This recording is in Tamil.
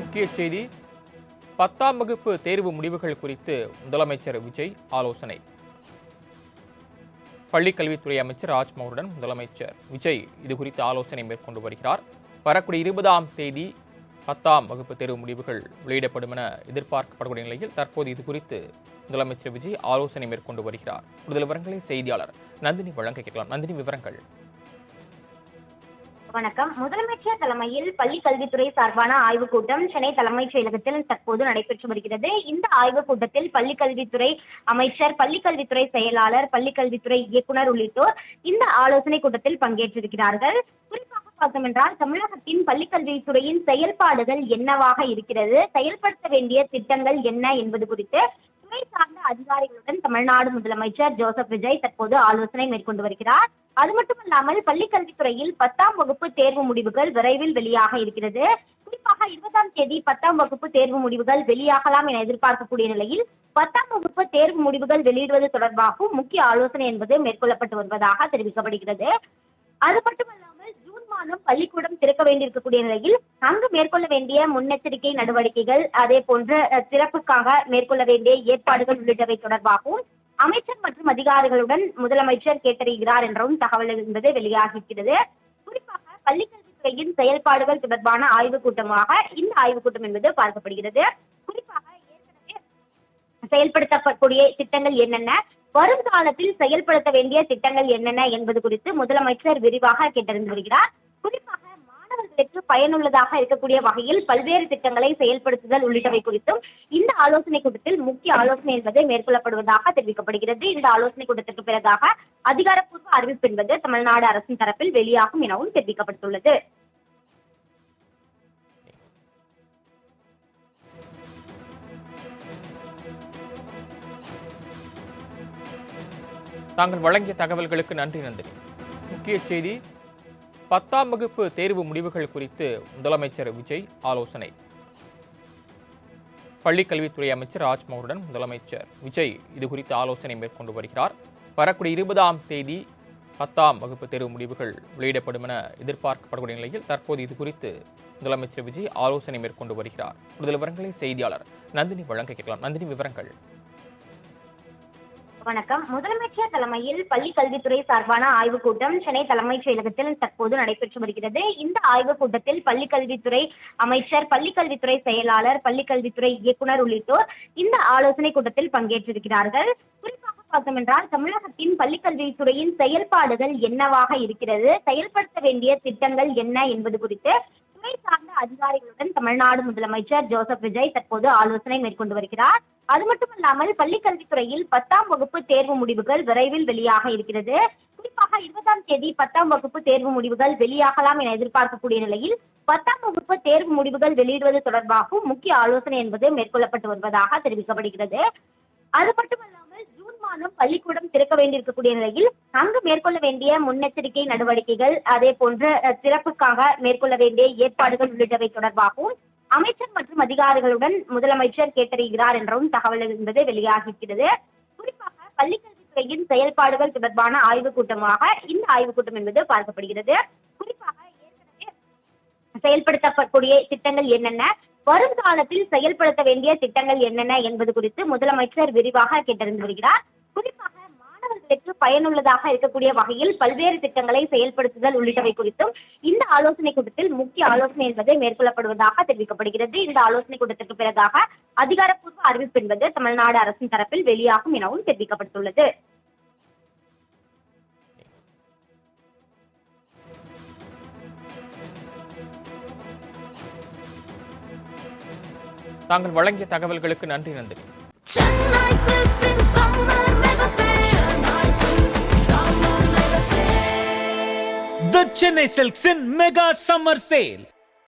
முக்கிய செய்தி 10ஆம் வகுப்பு தேர்வு முடிவுகள் குறித்து முதலமைச்சர் விஜய் ஆலோசனை. பள்ளிக்கல்வித்துறை அமைச்சர் ராஜ்மோகனுடன் முதலமைச்சர் விஜய் இது குறித்து ஆலோசனை மேற்கொண்டு வருகிறார். வரக்கூடிய 20ஆம் தேதி 10ஆம் வகுப்பு தேர்வு முடிவுகள் வெளியிடப்படும் என எதிர்பார்க்கப்படக்கூடிய நிலையில் தற்போது இது குறித்து முதலமைச்சர் விஜய் ஆலோசனை மேற்கொண்டு வருகிறார். கூடுதல் விவரங்களை செய்தியாளர் நந்தினி வழங்க கேட்கலாம். நந்தினி, விவரங்கள். வணக்கம். முதலமைச்சர் தலைமையில் பள்ளி கல்வித்துறை சார்பான ஆய்வுக் கூட்டம் சென்னை தலைமைச் செயலகத்தில் தற்போது நடைபெற்று வருகிறது. இந்த ஆய்வுக் கூட்டத்தில் பள்ளிக்கல்வித்துறை அமைச்சர், பள்ளிக்கல்வித்துறை செயலாளர், பள்ளிக்கல்வித்துறை இயக்குனர் உள்ளிட்டோர் இந்த ஆலோசனை கூட்டத்தில் பங்கேற்றிருக்கிறார்கள். குறிப்பாக பார்த்தோம் என்றால், தமிழகத்தின் பள்ளிக்கல்வித்துறையின் செயல்பாடுகள் என்னவாக இருக்கிறது, செயல்படுத்த வேண்டிய திட்டங்கள் என்ன என்பது குறித்து துறை சார்ந்த அதிகாரிகளுடன் தமிழ்நாடு முதலமைச்சர் ஜோசப் விஜய் தற்போது ஆலோசனை மேற்கொண்டு வருகிறார். அது மட்டுமல்லாமல் பள்ளிக்கல்வித்துறையில் 10ஆம் வகுப்பு தேர்வு முடிவுகள் விரைவில் வெளியாக இருக்கிறது. குறிப்பாக 20ஆம் தேதி 10ஆம் வகுப்பு தேர்வு முடிவுகள் வெளியாகலாம் என எதிர்பார்க்கக்கூடிய நிலையில் 10ஆம் வகுப்பு தேர்வு முடிவுகள் வெளியிடுவது தொடர்பாகவும் முக்கிய ஆலோசனை என்பது மேற்கொள்ளப்பட்டு வருவதாக தெரிவிக்கப்படுகிறது. அது மட்டுமல்லாமல் ஜூன் மாதம் பள்ளிக்கூடம் திறக்க வேண்டியிருக்கக்கூடிய நிலையில் அங்கு மேற்கொள்ள வேண்டிய முன்னெச்சரிக்கை நடவடிக்கைகள், அதே போன்று திறப்புக்காக மேற்கொள்ள வேண்டிய ஏற்பாடுகள் உள்ளிட்டவை தொடர்பாகவும் அமைச்சர் மற்றும் அதிகாரிகளுடன் முதலமைச்சர் கேட்டறிகிறார் என்றும் தகவல் என்பது வெளியாகியிருக்கிறது. குறிப்பாக பள்ளிக்கல்வித்துறையின் செயல்பாடுகள் தொடர்பான ஆய்வுக் கூட்டமாக இந்த ஆய்வுக் கூட்டம் என்பது பார்க்கப்படுகிறது. குறிப்பாக ஏற்கனவே செயல்படுத்தக்கூடிய திட்டங்கள் என்னென்ன, வருங்காலத்தில் செயல்படுத்த வேண்டிய திட்டங்கள் என்னென்ன என்பது குறித்து முதலமைச்சர் விரிவாக கேட்டறிந்து வருகிறார். குறிப்பாக மாணவர்களுக்கு பயனுள்ளதாக இருக்கக்கூடிய வகையில் பல்வேறு திட்டங்களை செயல்படுத்துதல் உள்ளிட்டவை குறித்தும் இந்த ஆலோசனை கூட்டத்தில் முக்கிய ஆலோசனை என்பது மேற்கொள்ளப்படுவதாக தெரிவிக்கப்படுகிறது. இந்த ஆலோசனை கூட்டத்திற்கு பிறகாக அதிகாரப்பூர்வ அறிவிப்பு என்பது தமிழ்நாடு அரசின் தரப்பில் வெளியாகும் எனவும் தெரிவிக்கப்பட்டுள்ளது. தாங்கள் வழங்கிய தகவல்களுக்கு நன்றி நந்தினி. முக்கிய செய்தி 10ஆம் வகுப்பு தேர்வு முடிவுகள் குறித்து முதலமைச்சர் விஜய் ஆலோசனை. பள்ளிக்கல்வித்துறை அமைச்சர் ராஜ்மோகனுடன் முதலமைச்சர் விஜய் இது குறித்து ஆலோசனை மேற்கொண்டு வருகிறார். வரக்கூடிய 20ஆம் தேதி 10ஆம் வகுப்பு தேர்வு முடிவுகள் வெளியிடப்படும் என எதிர்பார்க்கப்படக்கூடிய நிலையில் தற்போது இது குறித்து முதலமைச்சர் விஜய் ஆலோசனை மேற்கொண்டு வருகிறார். கூடுதல் விவரங்களை செய்தியாளர் நந்தினி வழங்க கேட்கலாம். நந்தினி, விவரங்கள். வணக்கம். முதலமைச்சர் தலைமையில் பள்ளி கல்வித்துறை சார்பான ஆய்வுக் கூட்டம் சென்னை தலைமைச் செயலகத்தில் தற்போது நடைபெற்று வருகிறது. இந்த ஆய்வுக் கூட்டத்தில் பள்ளிக்கல்வித்துறை அமைச்சர், பள்ளிக்கல்வித்துறை செயலாளர், பள்ளிக்கல்வித்துறை இயக்குனர் உள்ளிட்டோர் இந்த ஆலோசனை கூட்டத்தில் பங்கேற்றிருக்கிறார்கள். குறிப்பாக பார்த்தோம் என்றால், தமிழகத்தின் பள்ளிக்கல்வித்துறையின் செயல்பாடுகள் என்னவாக இருக்கிறது, செயல்படுத்த வேண்டிய திட்டங்கள் என்ன என்பது குறித்து துறை சார்ந்த அதிகாரிகளுடன் தமிழ்நாடு முதலமைச்சர் ஜோசப் விஜய் தற்போது ஆலோசனை மேற்கொண்டு வருகிறார். அது மட்டுமல்லாமல் பள்ளிக்கல்வித்துறையில் 10ஆம் வகுப்பு தேர்வு முடிவுகள் விரைவில் வெளியாக இருக்கிறது. குறிப்பாக 20ஆம் தேதி 10ஆம் வகுப்பு தேர்வு முடிவுகள் வெளியாகலாம் என எதிர்பார்க்கக்கூடிய நிலையில் 10ஆம் வகுப்பு தேர்வு முடிவுகள் வெளியிடுவது தொடர்பாகவும் முக்கிய ஆலோசனை என்பது மேற்கொள்ளப்பட்டு வருவதாக தெரிவிக்கப்படுகிறது. அது மட்டுமல்லாமல் ஜூன் மாதம் பள்ளிக்கூடம் திறக்க வேண்டியிருக்கக்கூடிய நிலையில் அங்கு மேற்கொள்ள வேண்டிய முன்னெச்சரிக்கை நடவடிக்கைகள், அதே போன்று திறப்புக்காக மேற்கொள்ள வேண்டிய ஏற்பாடுகள் உள்ளிட்டவை தொடர்பாகவும் அமைச்சர் மற்றும் அதிகாரிகளுடன் முதலமைச்சர் கேட்டறிகிறார் என்றும் தகவல் என்பது வெளியாகியிருக்கிறது. குறிப்பாக பள்ளிக்கல்வித்துறையின் செயல்பாடுகள் தொடர்பான ஆய்வுக் கூட்டமாக இந்த ஆய்வுக் கூட்டம் என்பது பார்க்கப்படுகிறது. குறிப்பாக ஏற்கனவே செயல்படுத்தக்கூடிய திட்டங்கள் என்னென்ன, வருங்காலத்தில் செயல்படுத்த வேண்டிய திட்டங்கள் என்னென்ன என்பது குறித்து முதலமைச்சர் விரிவாக கேட்டறிந்து வருகிறார். குறிப்பாக மாணவர்களுக்கு பயனுள்ளதாக இருக்கக்கூடிய வகையில் பல்வேறு திட்டங்களை செயல்படுத்துதல் உள்ளிட்டவை குறித்தும் இந்த ஆலோசனை கூட்டத்தில் முக்கிய ஆலோசனை என்பது மேற்கொள்ளப்படுவதாக தெரிவிக்கப்படுகிறது. இந்த ஆலோசனை கூட்டத்திற்கு பிறகாக அதிகாரப்பூர்வ அறிவிப்பு என்பது தமிழ்நாடு அரசின் தரப்பில் வெளியாகும் எனவும் தெரிவிக்கப்பட்டுள்ளது. தாங்கள் வழங்கிய தகவல்களுக்கு நன்றி Nandini. The Chennai Silks in Mega Summer Sale.